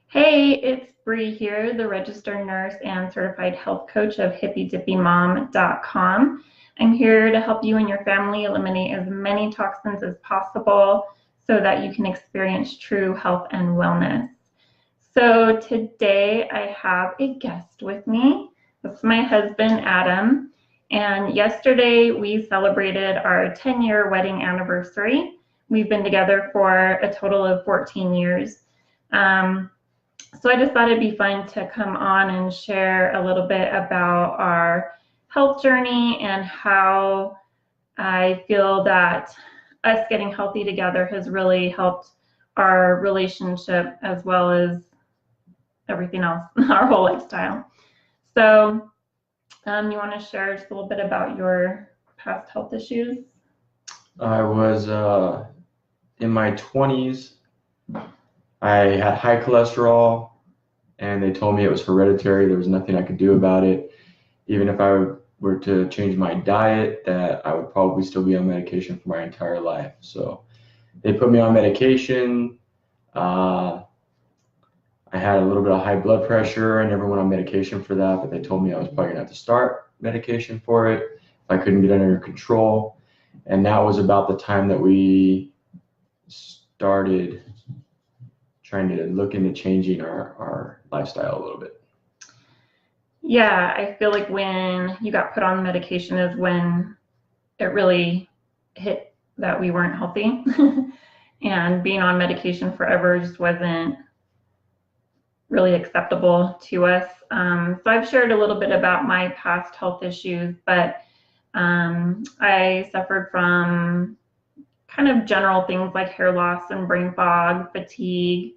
Hey, it's Bree here, the registered nurse and certified health coach of HippieDippieMom.com. I'm here to help you and your family eliminate as many toxins as possible so that you can experience true health and wellness. So today I have a guest with me. This is my husband, Adam. And yesterday we celebrated our 10-year wedding anniversary. We've been together for a total of 14 years. So I just thought it'd be fun to come on and share a little bit about our health journey and how I feel that us getting healthy together has really helped our relationship as well as everything else, our whole lifestyle. So you want to share just a little bit about your past health issues? I was in my 20s. I had high cholesterol, and they told me it was hereditary. There was nothing I could do about it. Even if I were to change my diet, that I would probably still be on medication for my entire life. So they put me on medication. Uh, I had a little bit of high blood pressure. I never went on medication for that, but they told me I was probably gonna have to start medication for it if I couldn't get it under control. And that was about the time that we started trying to look into changing our lifestyle a little bit. Yeah, I feel like when you got put on medication is when it really hit that we weren't healthy. And being on medication forever just wasn't really acceptable to us. So I've shared a little bit about my past health issues, but I suffered from kind of general things like hair loss and brain fog, fatigue.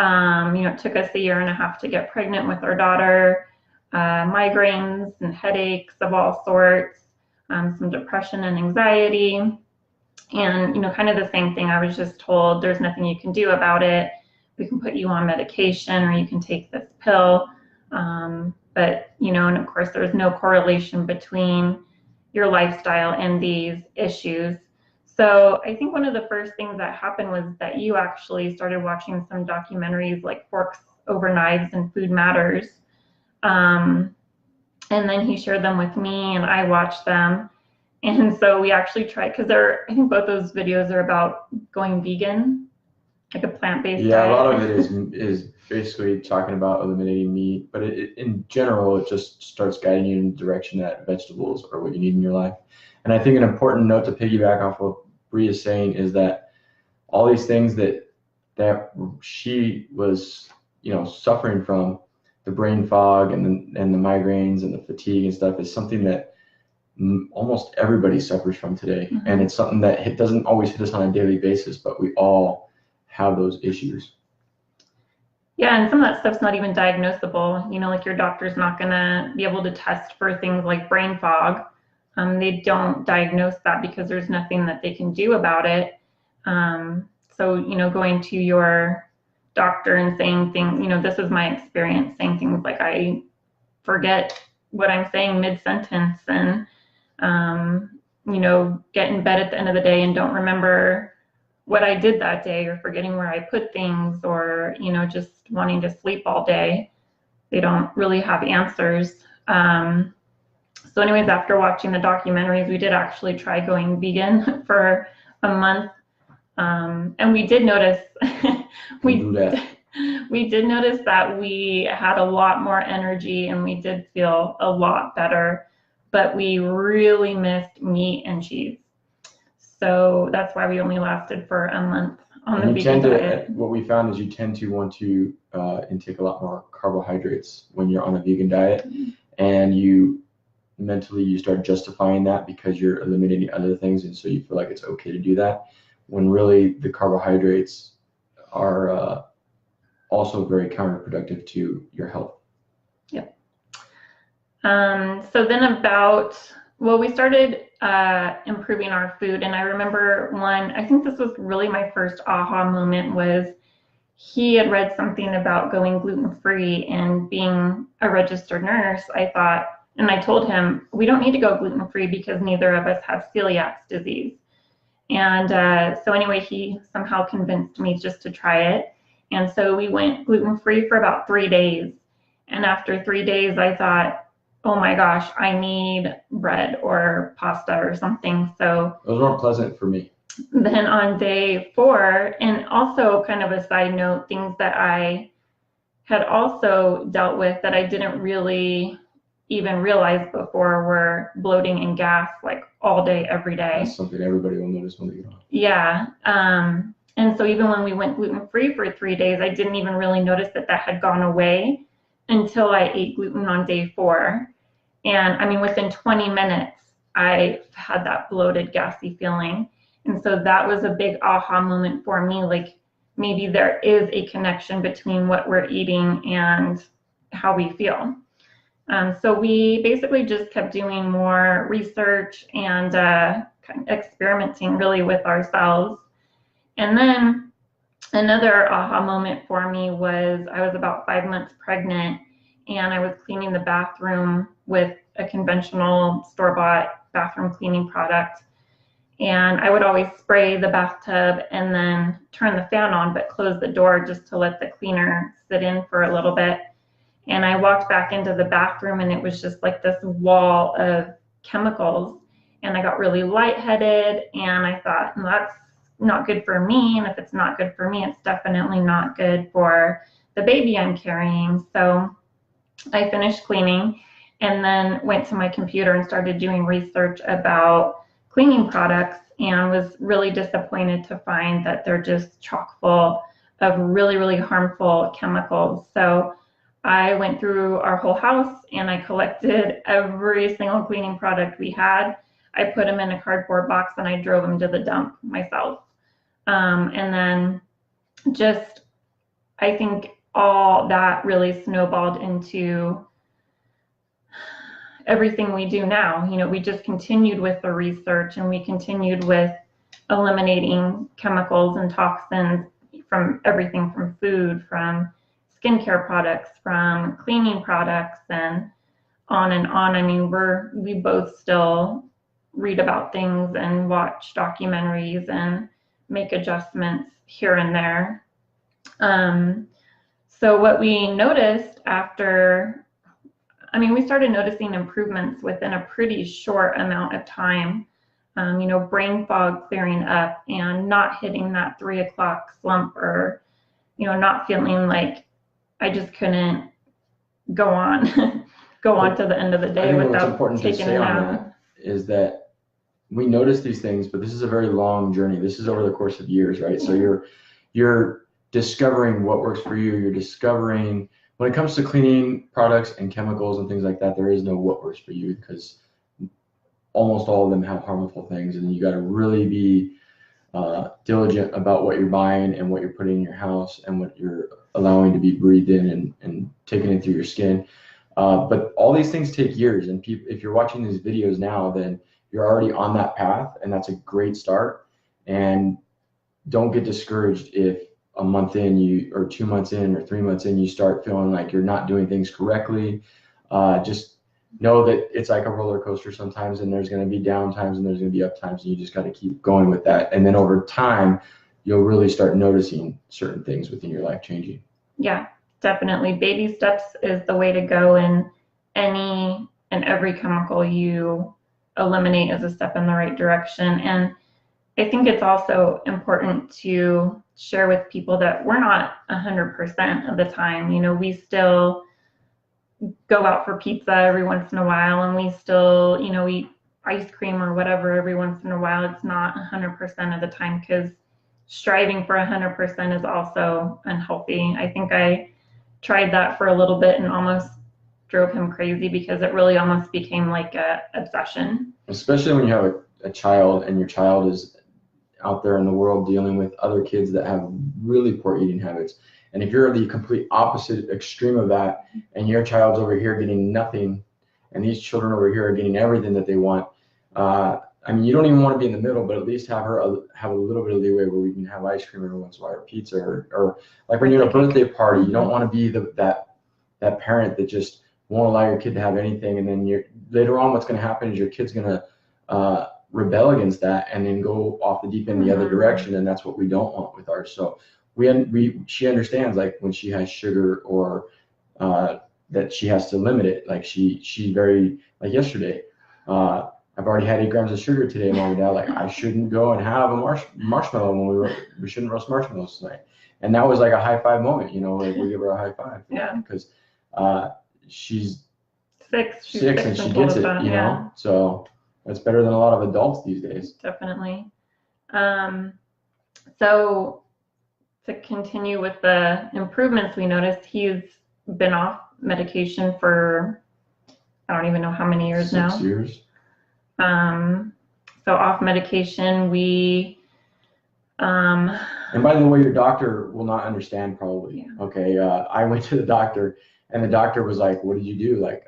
It took us a year and a half to get pregnant with our daughter, migraines and headaches of all sorts, some depression and anxiety. And, kind of the same thing. I was just told there's nothing you can do about it. We can put you on medication or you can take this pill. And of course, there's no correlation between your lifestyle and these issues. So I think one of the first things that happened was that you actually started watching some documentaries like Forks Over Knives and Food Matters. And then he shared them with me and I watched them. And so we actually tried, because I think both those videos are about going vegan, like a plant-based Yeah, a diet. lot of it is basically talking about eliminating meat, but in general, it just starts guiding you in the direction that vegetables are what you need in your life. And I think an important note to piggyback off what Bree is saying is that all these things that she was, suffering from, the brain fog and the migraines and the fatigue and stuff, is something that almost everybody suffers from today. Mm-hmm. And it's something that it doesn't always hit us on a daily basis, but we all have those issues. Yeah, and some of that stuff's not even diagnosable. Like your doctor's not going to be able to test for things like brain fog. They don't diagnose that because there's nothing that they can do about it. So, going to your doctor and saying things, this is my experience, saying things like I forget what I'm saying mid-sentence and, get in bed at the end of the day and don't remember what I did that day or forgetting where I put things or, just wanting to sleep all day. They don't really have answers. So anyways, after watching the documentaries, we did actually try going vegan for a month. And we did notice we did notice that we had a lot more energy and we did feel a lot better, but we really missed meat and cheese. So that's why we only lasted for a month on the vegan diet. What we found is you tend to want to intake a lot more carbohydrates when you're on a vegan diet, and you start justifying that because you're eliminating other things, and so you feel like it's okay to do that, when really the carbohydrates are also very counterproductive to your health. Yep. So then we started improving our food, and I remember I think this was really my first aha moment, was he had read something about going gluten-free, and being a registered nurse, I thought, and I told him, we don't need to go gluten-free because neither of us have celiac disease. And so anyway, he somehow convinced me just to try it. And so we went gluten-free for about 3 days. And after 3 days, I thought, oh my gosh, I need bread or pasta or something. So those weren't pleasant for me. Then on day 4, and also kind of a side note, things that I had also dealt with that I didn't really even realize before were bloating and gas, like all day, every day. That's something everybody will notice when they get on. Yeah. And so even when we went gluten-free for 3 days, I didn't even really notice that had gone away until I ate gluten on day 4. And I mean, within 20 minutes, I had that bloated, gassy feeling. And so that was a big aha moment for me. Like, maybe there is a connection between what we're eating and how we feel. So we basically just kept doing more research and kind of experimenting really with ourselves. And then another aha moment for me was I was about 5 months pregnant, and I was cleaning the bathroom with a conventional store-bought bathroom cleaning product. And I would always spray the bathtub and then turn the fan on, but close the door just to let the cleaner sit in for a little bit. And I walked back into the bathroom, and it was just like this wall of chemicals. And I got really lightheaded, and I thought, well, that's not good for me. And if it's not good for me, it's definitely not good for the baby I'm carrying. So I finished cleaning and then went to my computer and started doing research about cleaning products, and was really disappointed to find that they're just chock full of really, really harmful chemicals. So I went through our whole house and I collected every single cleaning product we had. I put them in a cardboard box and I drove them to the dump myself. And then just, I think all that really snowballed into everything we do now. You know, we just continued with the research, and we continued with eliminating chemicals and toxins from everything, from food, from skincare products, from cleaning products, and on and on. I mean, we both still read about things and watch documentaries and make adjustments here and there. So what we noticed after, I mean, we started noticing improvements within a pretty short amount of time. You know, brain fog clearing up and not hitting that 3 o'clock slump, or, you know, not feeling like I just couldn't go on to the end of the day without taking a nap. Is that we notice these things, but this is a very long journey. This is over the course of years, right? So you're discovering what works for you. You're discovering, when it comes to cleaning products and chemicals and things like that, there is no what works for you, because almost all of them have harmful things, and you got to really be diligent about what you're buying and what you're putting in your house and what you're allowing to be breathed in and taken in through your skin. But all these things take years, and if you're watching these videos now, then you're already on that path, and that's a great start. And don't get discouraged if a month in or 2 months in or 3 months in, you start feeling like you're not doing things correctly. Just know that it's like a roller coaster sometimes, and there's going to be down times and there's going to be up times, and you just got to keep going with that. And then over time, you'll really start noticing certain things within your life changing. Yeah, definitely. Baby steps is the way to go, and any and every chemical you eliminate is a step in the right direction. And I think it's also important to share with people that we're not 100% of the time. You know, we still go out for pizza every once in a while, and we still, you know, eat ice cream or whatever every once in a while. It's not 100% of the time, because striving for 100% is also unhealthy. I think I tried that for a little bit and almost drove him crazy, because it really almost became like a obsession. Especially when you have a child, and your child is out there in the world dealing with other kids that have really poor eating habits. And if you're the complete opposite extreme of that, and your child's over here getting nothing, and these children over here are getting everything that they want, I mean, you don't even want to be in the middle, but at least have a little bit of leeway where we can have ice cream every once in a while, or pizza, or like when you're at a birthday party, you don't want to be that parent that just won't allow your kid to have anything, and then later on what's going to happen is your kid's going to rebel against that and then go off the deep end the other direction, and that's what we don't want with ours. So she understands like when she has sugar or that she has to limit it. Like she very, like yesterday, I've already had 8 grams of sugar today, Mom and Dad. Like I shouldn't go and have a marshmallow when we shouldn't roast marshmallows tonight. And that was like a high five moment, you know, like we give her a high five. Yeah. Because she's 6. She's 6 and she gets it, you know. So that's better than a lot of adults these days. Definitely. So to continue with the improvements we noticed, he's been off medication for I don't even know how many years now. 6 years. So off medication, we and by the way, your doctor will not understand probably. Yeah. Okay, I went to the doctor and the doctor was like, "What did you do? Like,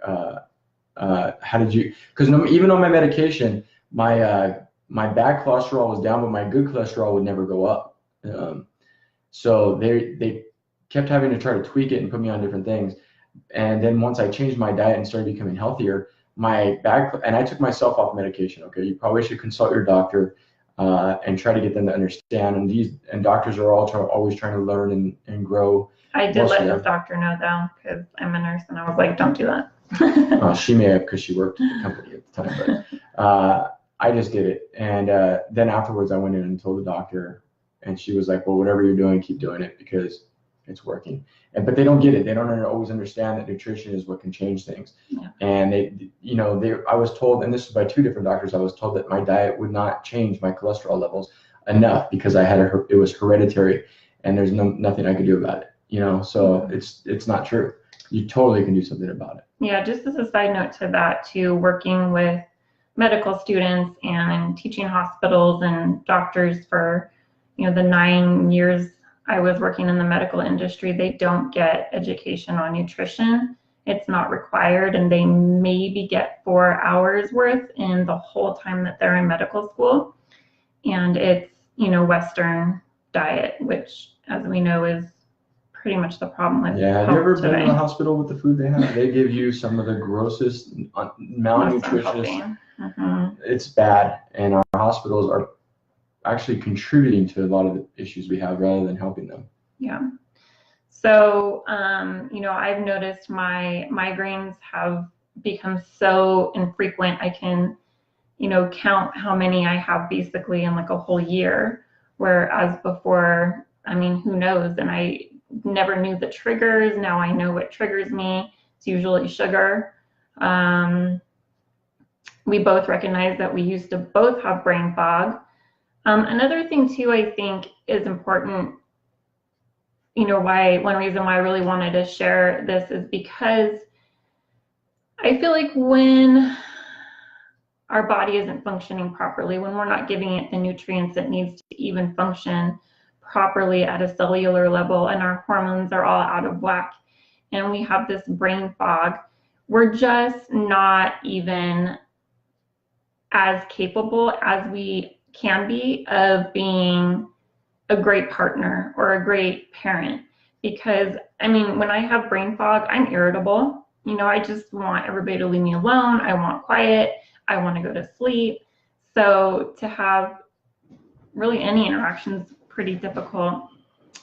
how did you?" Because even on my medication, my bad cholesterol was down, but my good cholesterol would never go up. So they kept having to try to tweak it and put me on different things. And then once I changed my diet and started becoming healthier, and I took myself off medication. Okay, you probably should consult your doctor and try to get them to understand. And doctors are always trying to learn and grow. I did let this doctor know though, because I'm a nurse, and I was like, "Don't do that." She may have, because she worked at the company at the time, but I just did it. And then afterwards, I went in and told the doctor, and she was like, "Well, whatever you're doing, keep doing it because it's working." But they don't get it. They don't always understand that nutrition is what can change things. Yeah. And I was told, and this is by 2 different doctors, I was told that my diet would not change my cholesterol levels enough because it was hereditary, and there's nothing I could do about it. You know, so it's not true. You totally can do something about it. Yeah, just as a side note to that, too, working with medical students and teaching hospitals and doctors for, the 9 years I was working in the medical industry, they don't get education on nutrition. It's not required, and they maybe get 4 hours worth in the whole time that they're in medical school. And it's, Western diet, which, as we know, is pretty much the problem with have you ever been to the hospital with the food they have? They give you some of the grossest malnutrition. It's bad, and our hospitals are actually contributing to a lot of the issues we have rather than helping them. Yeah. So, I've noticed my migraines have become so infrequent. I can, count how many I have basically in like a whole year, whereas before, who knows? And I never knew the triggers. Now I know what triggers me. It's usually sugar. We both recognize that we used to both have brain fog. Another thing too, I think is important, one reason why I really wanted to share this is because I feel like when our body isn't functioning properly, when we're not giving it the nutrients it needs to even function properly at a cellular level, and our hormones are all out of whack, and we have this brain fog, we're just not even as capable as we can be of being a great partner or a great parent. Because when I have brain fog, I'm irritable. I just want everybody to leave me alone. I want quiet. I want to go to sleep. So to have really any interaction is pretty difficult.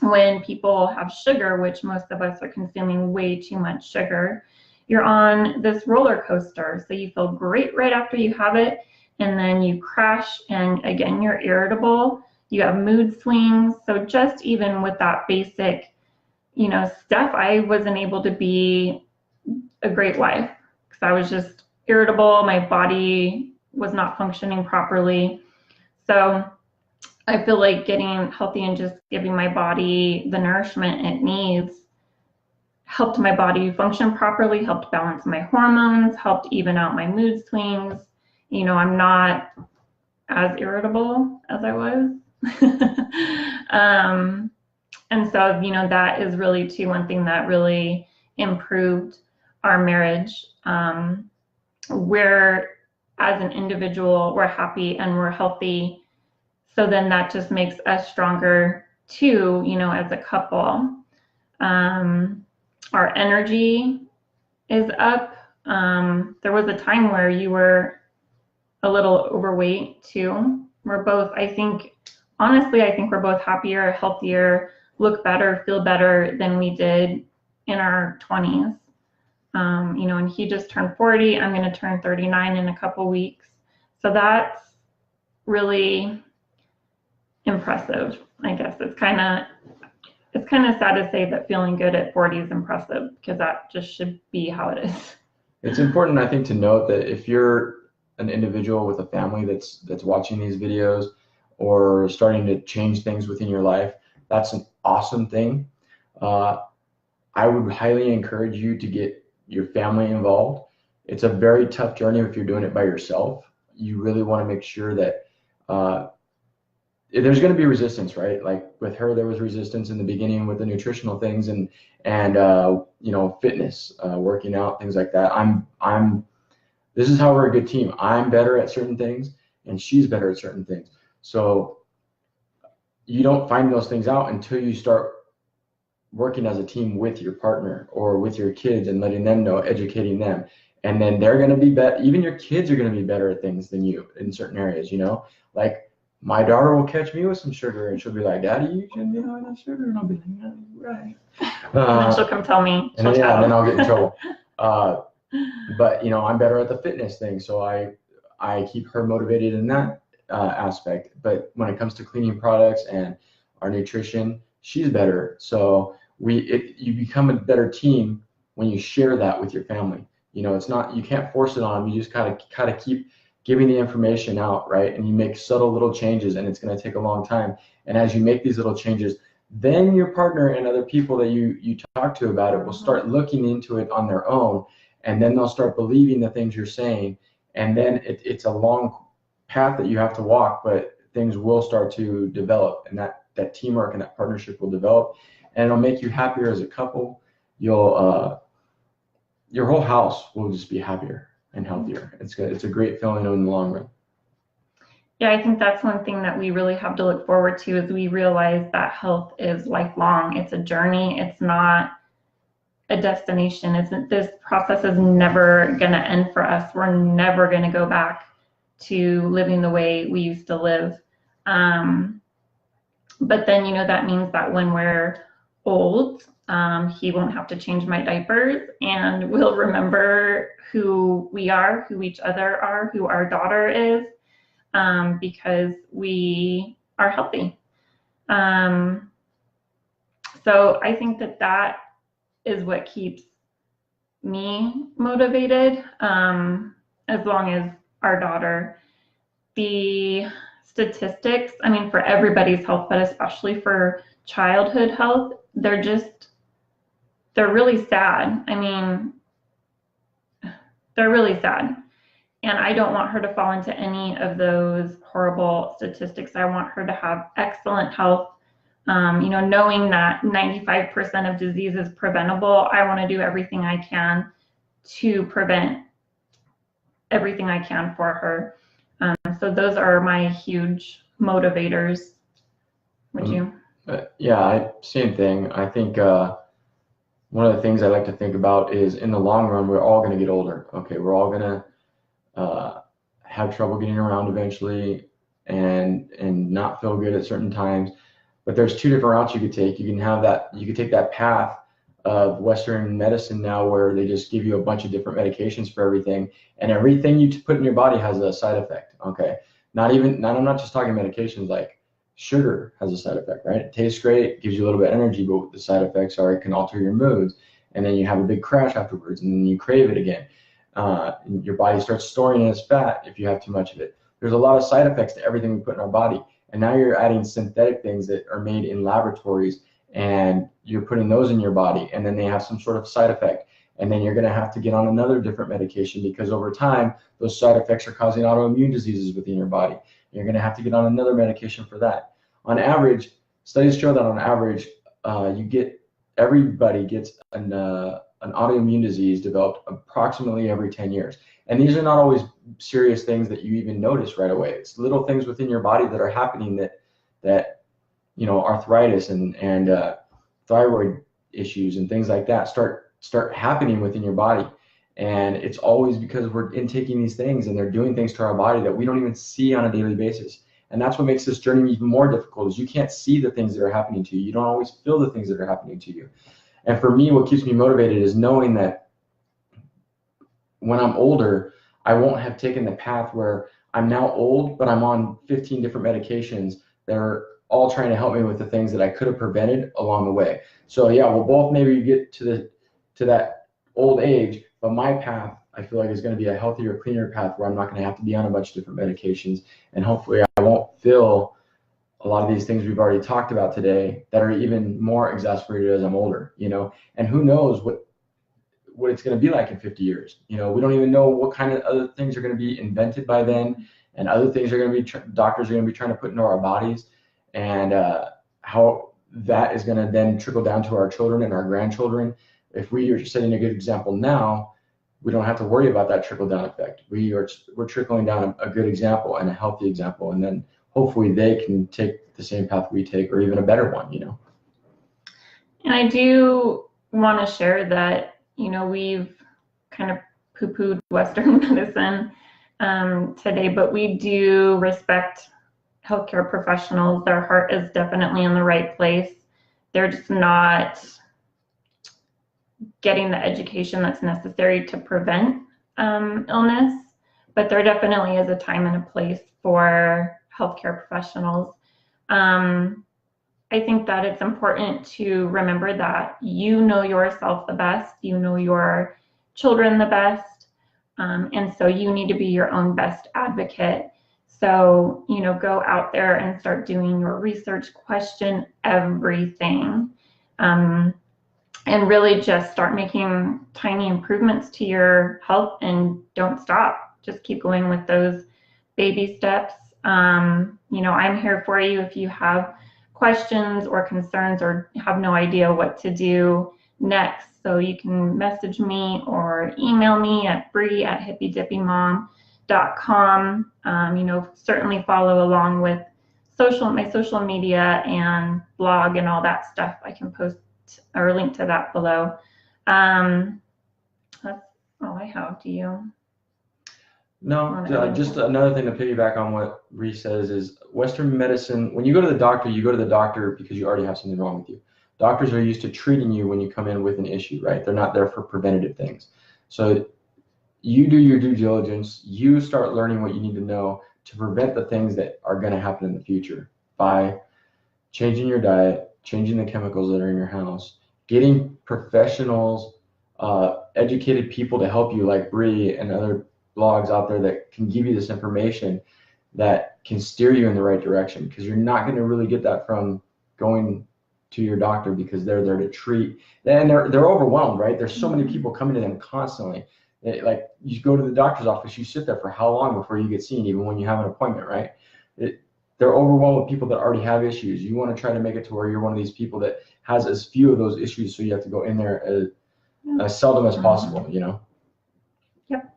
When people have sugar, which most of us are consuming way too much sugar, you're on this roller coaster. So you feel great right after you have it, and then you crash, and again, you're irritable. You have mood swings. So just even with that basic, stuff, I wasn't able to be a great wife because I was just irritable. My body was not functioning properly. So I feel like getting healthy and just giving my body the nourishment it needs helped my body function properly, helped balance my hormones, helped even out my mood swings. I'm not as irritable as I was. And so, that is really too one thing that really improved our marriage. Where as an individual, we're happy and we're healthy. So then that just makes us stronger too, as a couple. Our energy is up. There was a time where you were a little overweight too. We're both, honestly, I think we're both happier, healthier, look better, feel better than we did in our 20s. And he just turned 40. I'm going to turn 39 in a couple weeks. So that's really impressive, I guess. It's kind of sad to say that feeling good at 40 is impressive, because that just should be how it is. It's important, I think, to note that if you're an individual with a family that's watching these videos or starting to change things within your life, that's an awesome thing. I would highly encourage you to get your family involved. It's a very tough journey if you're doing it by yourself. You really want to make sure that there's going to be resistance, right? Like with her, there was resistance in the beginning with the nutritional things and fitness, working out, things like that. This is how we're a good team. I'm better at certain things and she's better at certain things. So you don't find those things out until you start working as a team with your partner or with your kids and letting them know, educating them. And then they're going to be better. Even your kids are going to be better at things than you in certain areas, like my daughter will catch me with some sugar and she'll be like, Daddy, you shouldn't be having that sugar. And I'll be like, yeah, you're right. And then she'll come tell me. And then I'll get in trouble. But I'm better at the fitness thing. So I keep her motivated in that aspect. But when it comes to cleaning products and our nutrition, she's better. So you become a better team when you share that with your family. It's not, you can't force it on them. You just kind of keep giving the information out, right? And you make subtle little changes, and it's going to take a long time. And as you make these little changes, then your partner and other people that you talk to about it will start looking into it on their own, and then they'll start believing the things you're saying. And then it's a long path that you have to walk, but things will start to develop, and that teamwork and that partnership will develop, and it'll make you happier as a couple. Your whole house will just be happier and healthier. It's a great feeling in the long run. Yeah, I think that's one thing that we really have to look forward to, is we realize that health is lifelong. It's a journey. It's not a destination. This process is never going to end for us. We're never going to go back to living the way we used to live. But then, that means that when we're old, he won't have to change my diapers, and we'll remember who we are, who each other are, who our daughter is, because we are healthy. So I think that is what keeps me motivated, as long as our daughter. The statistics, for everybody's health, but especially for childhood health, they're really sad. They're really sad. And I don't want her to fall into any of those horrible statistics. I want her to have excellent health. Knowing that 95% of disease is preventable, I want to do everything I can to prevent everything I can for her. So those are my huge motivators. Would you? Yeah, same thing. I think one of the things I like to think about is, in the long run, we're all going to get older. Okay, we're all going to have trouble getting around eventually, and not feel good at certain times. But there's two different routes you could take. You could take that path of Western medicine now, where they just give you a bunch of different medications for everything, and everything you put in your body has a side effect. Okay, I'm not just talking medications. Like sugar has a side effect, right? It tastes great, gives you a little bit of energy, but the side effects are it can alter your moods, and then you have a big crash afterwards, and then you crave it again. Your body starts storing it as fat if you have too much of it. There's a lot of side effects to everything we put in our body, and now you're adding synthetic things that are made in laboratories, and you're putting those in your body, and then they have some sort of side effect, and then you're going to have to get on another different medication, because over time those side effects are causing autoimmune diseases within your body. You're going to have to get on another medication for that. On average, studies show that on average, everybody gets an autoimmune disease developed approximately every 10 years. And these are not always serious things that you even notice right away. It's little things within your body that are happening that arthritis and thyroid issues and things like that start happening within your body. And it's always because we're intaking these things, and they're doing things to our body that we don't even see on a daily basis. And that's what makes this journey even more difficult, is you can't see the things that are happening to you. You don't always feel the things that are happening to you. And for me, what keeps me motivated is knowing that when I'm older, I won't have taken the path where I'm now old, but I'm on 15 different medications that are all trying to help me with the things that I could have prevented along the way. So yeah, we'll both maybe get to that old age, but my path, I feel like, is going to be a healthier, cleaner path where I'm not going to have to be on a bunch of different medications, and hopefully I won't feel a lot of these things we've already talked about today that are even more exasperated as I'm older, you know. And who knows what it's going to be like in 50 years. You know, we don't even know what kind of other things are going to be invented by then, and other things are going to be, doctors are going to be trying to put into our bodies, and how that is going to then trickle down to our children and our grandchildren. If we are setting a good example now, we don't have to worry about that trickle down effect. We're trickling down a good example and a healthy example, and then hopefully they can take the same path we take, or even a better one, you know. And I do want to share that, you know, we've kind of poo-pooed Western medicine today, but we do respect healthcare professionals. Their heart is definitely in the right place. They're just not getting the education that's necessary to prevent illness, but there definitely is a time and a place for healthcare professionals. I think that it's important to remember that you know yourself the best, you know your children the best, and so you need to be your own best advocate. So, you know, go out there and start doing your research, question everything, and really just start making tiny improvements to your health, and don't stop. Just keep going with those baby steps. You know, I'm here for you if you have questions or concerns or have no idea what to do next. So you can message me or email me at brie@hippydippymom.com. You know, certainly follow along with my social media and blog and all that stuff. I can post or link to that below. That's all I have. Do you? No, just another thing to piggyback on what Reese says is Western medicine, when you go to the doctor, you go to the doctor because you already have something wrong with you. Doctors are used to treating you when you come in with an issue, right? They're not there for preventative things. So you do your due diligence, you start learning what you need to know to prevent the things that are going to happen in the future by changing your diet, changing the chemicals that are in your house, getting professionals, educated people to help you, like Brie and other blogs out there that can give you this information that can steer you in the right direction, because you're not going to really get that from going to your doctor, because they're there to treat, and they're overwhelmed, right? There's so many people coming to them constantly. Like, you go to the doctor's office, you sit there for how long before you get seen, even when you have an appointment, right? They're overwhelmed with people that already have issues. You want to try to make it to where you're one of these people that has as few of those issues, so you have to go in there as seldom as possible, you know? Yep.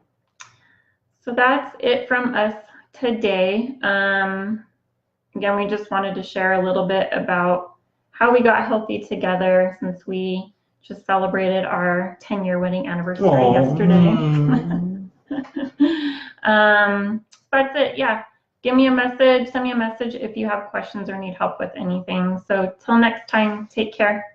So that's it from us today. Again, we just wanted to share a little bit about how we got healthy together, since we just celebrated our 10-year wedding anniversary yesterday. That's it. Yeah. Give me a message, send me a message if you have questions or need help with anything. So till next time, take care.